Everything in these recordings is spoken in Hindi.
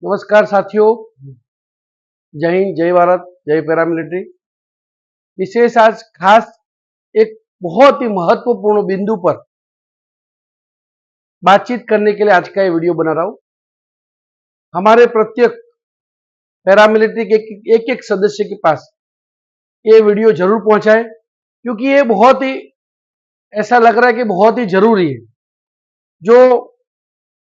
नमस्कार साथियों, जय हिंद, जय भारत, जय पैरामिलिट्री। विशेष आज खास एक बहुत ही महत्वपूर्ण बिंदु पर बातचीत करने के लिए आज का ये वीडियो बना रहा हूं। हमारे प्रत्येक पैरामिलिट्री के एक एक सदस्य के पास ये वीडियो जरूर पहुंचाएं, क्योंकि ये बहुत ही ऐसा लग रहा है कि बहुत ही जरूरी है। जो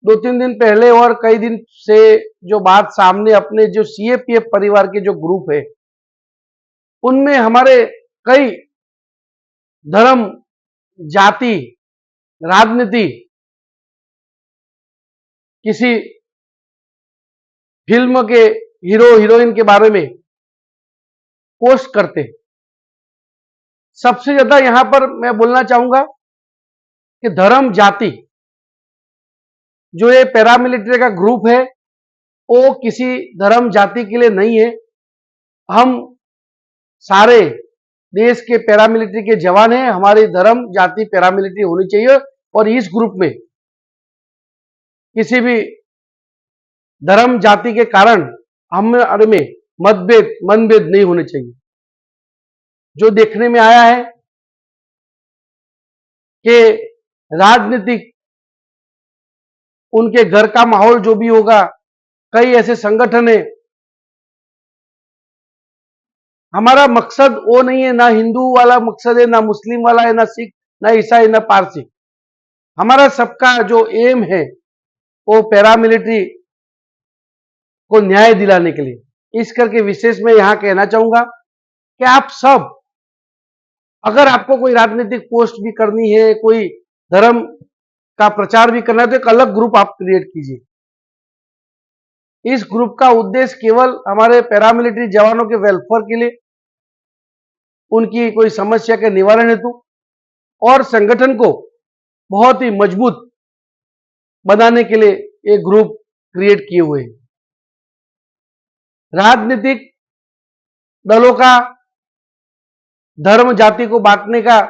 2-3 दिन पहले और कई दिन से जो बात सामने अपने जो सीएपीएफ परिवार के जो ग्रुप है, उनमें हमारे कई धर्म, जाति, राजनीति, किसी फिल्म के हीरो हीरोइन के बारे में पोस्ट करते हैं। सबसे ज्यादा यहां पर मैं बोलना चाहूंगा कि धर्म, जाति, जो ये पैरामिलिट्री का ग्रुप है वो किसी धर्म जाति के लिए नहीं है। हम सारे देश के पैरामिलिट्री के जवान हैं। हमारी धर्म जाति पैरामिलिट्री होनी चाहिए और इस ग्रुप में किसी भी धर्म जाति के कारण हमारे में मनभेद नहीं होने चाहिए। जो देखने में आया है कि राजनीतिक उनके घर का माहौल जो भी होगा, कई ऐसे संगठन है। हमारा मकसद वो नहीं है, ना हिंदू वाला मकसद है, ना मुस्लिम वाला है, ना सिख, ना ईसाई, ना पारसी। हमारा सबका जो एम है वो पैरामिलिट्री को न्याय दिलाने के लिए। इस करके विशेष में यहां कहना चाहूंगा कि आप सब, अगर आपको कोई राजनीतिक पोस्ट भी करनी है, कोई धर्म का प्रचार भी करना है, तो एक अलग ग्रुप आप क्रिएट कीजिए। इस ग्रुप का उद्देश्य केवल हमारे पैरामिलिट्री जवानों के वेलफेयर के लिए, उनकी कोई समस्या के निवारण हेतु और संगठन को बहुत ही मजबूत बनाने के लिए ये ग्रुप क्रिएट किए हुए हैं। राजनीतिक दलों का धर्म जाति को बांटने का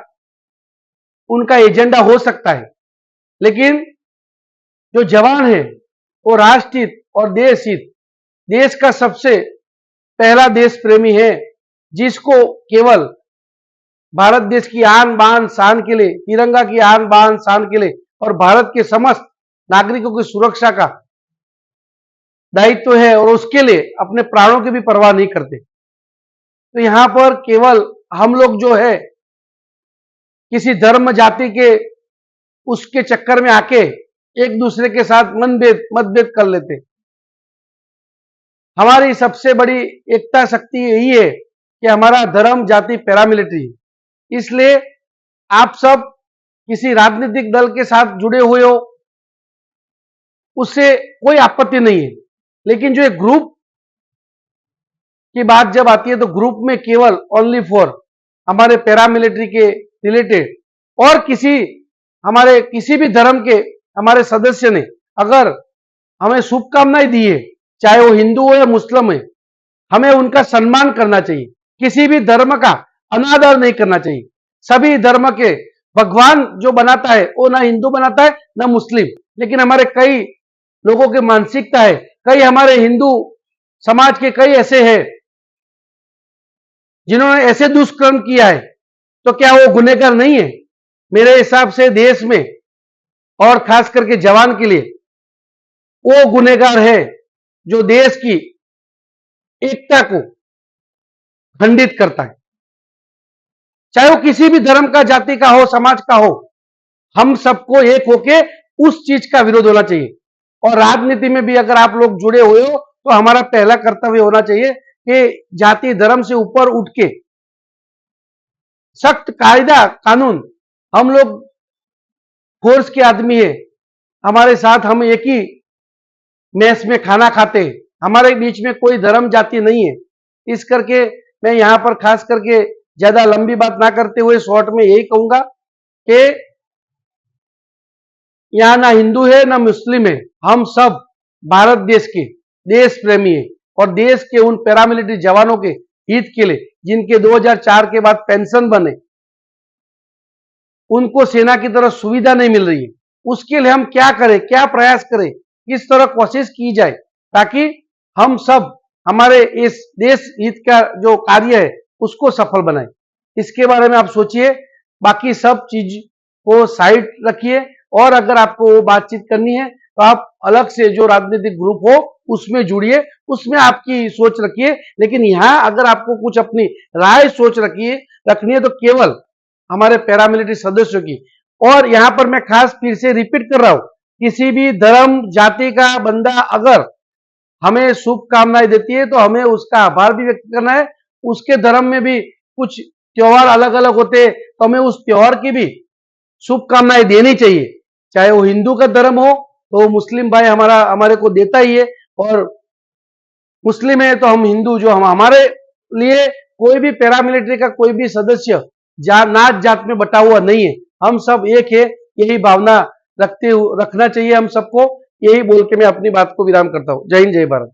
उनका एजेंडा हो सकता है, लेकिन जो जवान है वो राष्ट्र हित और देश हित, देश का सबसे पहला देश प्रेमी है, जिसको केवल भारत देश की आन बान शान के लिए, तिरंगा की आन बान शान के लिए और भारत के समस्त नागरिकों की सुरक्षा का दायित्व है और उसके लिए अपने प्राणों की भी परवाह नहीं करते। तो यहां पर केवल हम लोग जो है किसी धर्म जाति के उसके चक्कर में आके एक दूसरे के साथ मतभेद कर लेते। हमारी सबसे बड़ी एकता शक्ति यही है कि हमारा धर्म जाति पैरामिलिट्री है। इसलिए आप सब किसी राजनीतिक दल के साथ जुड़े हुए हो, उससे कोई आपत्ति नहीं है, लेकिन जो एक ग्रुप की बात जब आती है तो ग्रुप में केवल ओनली फॉर हमारे पैरामिलिट्री के रिलेटेड और हमारे किसी भी धर्म के हमारे सदस्य ने अगर हमें शुभकामनाएं दी है, चाहे वो हिंदू हो या मुस्लिम है, हमें उनका सम्मान करना चाहिए। किसी भी धर्म का अनादर नहीं करना चाहिए। सभी धर्म के भगवान जो बनाता है वो ना हिंदू बनाता है ना मुस्लिम, लेकिन हमारे कई लोगों की मानसिकता है, कई हमारे हिंदू समाज के कई ऐसे हैं जिन्होंने ऐसे दुष्कर्म किया है, तो क्या वो गुनहगार नहीं है? मेरे हिसाब से देश में और खास करके जवान के लिए वो गुनहगार है जो देश की एकता को खंडित करता है। चाहे वो किसी भी धर्म का, जाति का हो, समाज का हो, हम सबको एक होके उस चीज का विरोध होना चाहिए। और राजनीति में भी अगर आप लोग जुड़े हुए हो तो हमारा पहला कर्तव्य होना चाहिए कि जाति धर्म से ऊपर उठ के सख्त कायदा कानून, हम लोग फोर्स के आदमी है, हमारे साथ हम एक ही मेस में खाना खाते हैं, हमारे बीच में कोई धर्म जाति नहीं है। इस करके मैं यहां पर खास करके ज्यादा लंबी बात ना करते हुए शॉर्ट में यही कहूंगा कि यहां ना हिंदू है ना मुस्लिम है, हम सब भारत देश के देश प्रेमी है और देश के उन पैरामिलिट्री जवानों के हित के लिए जिनके 2004 के बाद पेंशन बने, उनको सेना की तरफ सुविधा नहीं मिल रही है, उसके लिए हम क्या करें, क्या प्रयास करें, किस तरह कोशिश की जाए, ताकि हम सब हमारे इस देश हित का जो कार्य है उसको सफल बनाए। इसके बारे में आप सोचिए, बाकी सब चीज को साइड रखिए, और अगर आपको वो बातचीत करनी है तो आप अलग से जो राजनीतिक ग्रुप हो उसमें जुड़िए, उसमें आपकी सोच रखिए। लेकिन यहां अगर आपको कुछ अपनी राय सोच रखनी है तो केवल हमारे पैरामिलिट्री सदस्यों की। और यहां पर मैं खास फिर से रिपीट कर रहा हूं, किसी भी धर्म जाति का बंदा अगर हमें शुभकामनाएं देती है तो हमें उसका आभार भी व्यक्त करना है। उसके धर्म में भी कुछ त्योहार अलग अलग होते हैं तो हमें उस त्योहार की भी शुभकामनाएं देनी चाहिए। चाहे वो हिंदू का धर्म हो तो मुस्लिम भाई हमारे को देता ही है, और मुस्लिम है तो हम हिंदू, जो हम हमारे लिए कोई भी पैरामिलिट्री का कोई भी सदस्य नात जात में बटा हुआ नहीं है। हम सब एक है, यही भावना रखना चाहिए हम सबको। यही बोल के मैं अपनी बात को विराम करता हूं। जय हिंद, जय भारत।